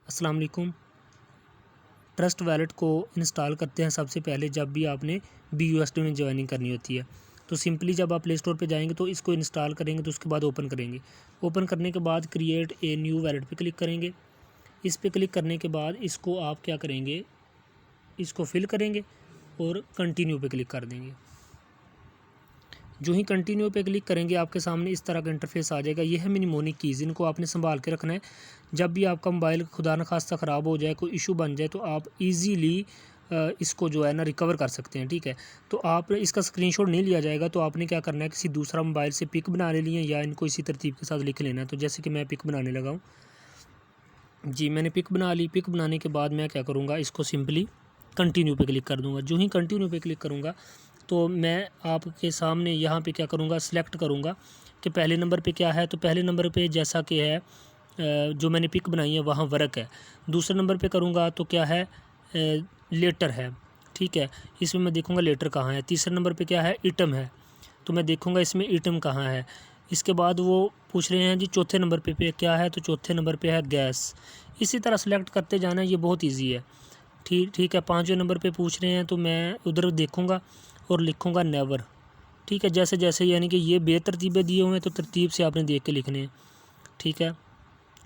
अस्सलाम वालेकुम। Trust wallet को इंस्टॉल करते हैं सबसे पहले जब भी आपने BUSD में ज्वाइनिंग करनी होती है। तो सिंपली जब आप प्ले स्टोर पे जाएंगे तो इसको इंस्टॉल करेंगे, तो उसके बाद ओपन करेंगे। ओपन करने के बाद क्रिएट ए न्यू वैलेट पे क्लिक करेंगे। इस पे क्लिक करने के बाद इसको आप क्या करेंगे, इसको फिल करेंगे और कंटिन्यू पे क्लिक कर देंगे। जो ही कंटिन्यू पे क्लिक करेंगे आपके सामने इस तरह का इंटरफेस आ जाएगा। यह है मिनीमोनिक कीज़, इनको आपने संभाल के रखना है। जब भी आपका मोबाइल खुदा न खास्ता ख़राब हो जाए, कोई इशू बन जाए, तो आप इजीली इसको जो है ना रिकवर कर सकते हैं। ठीक है, तो आप इसका स्क्रीनशॉट नहीं लिया जाएगा, तो आपने क्या करना है, किसी दूसरा मोबाइल से पिक बनाने लिए या इनको इसी तरतीब के साथ लिख लेना है। तो जैसे कि मैं पिक बनाने लगा हूँ जी, मैंने पिक बना ली। पिक बनाने के बाद मैं क्या करूँगा, इसको सिंपली कंटिन्यू पे क्लिक कर दूँगा। जो ही कंटिन्यू पे क्लिक करूँगा तो मैं आपके सामने यहाँ पे क्या करूँगा, सिलेक्ट करूँगा कि पहले नंबर पे क्या है। तो पहले नंबर पे जैसा कि है जो मैंने पिक बनाई है वहाँ वर्क है। दूसरे नंबर पे करूँगा तो क्या है, लेटर है। ठीक है, इसमें मैं देखूँगा लेटर कहाँ है। तीसरे नंबर पे क्या है, इटम है, तो मैं देखूँगा इसमें इटम कहाँ है। इसके बाद वो पूछ रहे हैं जी चौथे नंबर पे क्या है, तो चौथे नंबर पे है गैस। इसी तरह सेलेक्ट करते जाना, ये बहुत ईजी है। ठीक है, पाँचवें नंबर पे पूछ रहे हैं तो मैं उधर देखूँगा और लिखूँगा नेवर। ठीक है, जैसे जैसे यानी कि ये बेतरतीबें दिए हुए हैं तो तरतीब से आपने देख के लिखने हैं। ठीक है,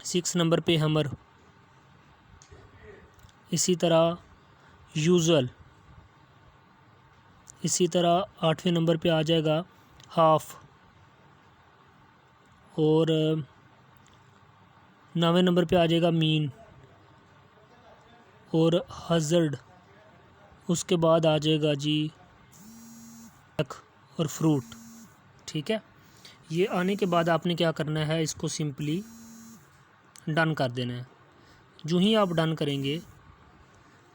6 नंबर पे हमर, इसी तरह यूजुअल, इसी तरह 8वें नंबर पे आ जाएगा हाफ, और 9वें नंबर पे आ जाएगा मीन और हज़र्ड। उसके बाद आ जाएगा जी और फ्रूट। ठीक है, ये आने के बाद आपने क्या करना है, इसको सिंपली डन कर देना है। जो ही आप डन करेंगे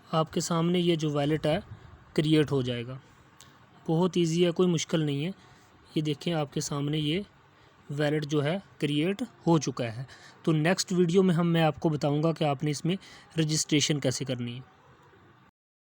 आपके सामने ये जो वैलेट है क्रिएट हो जाएगा। बहुत इजी है, कोई मुश्किल नहीं है। ये देखें आपके सामने ये वैलेट जो है क्रिएट हो चुका है। तो नेक्स्ट वीडियो में मैं आपको बताऊंगा कि आपने इसमें रजिस्ट्रेशन कैसे करनी है।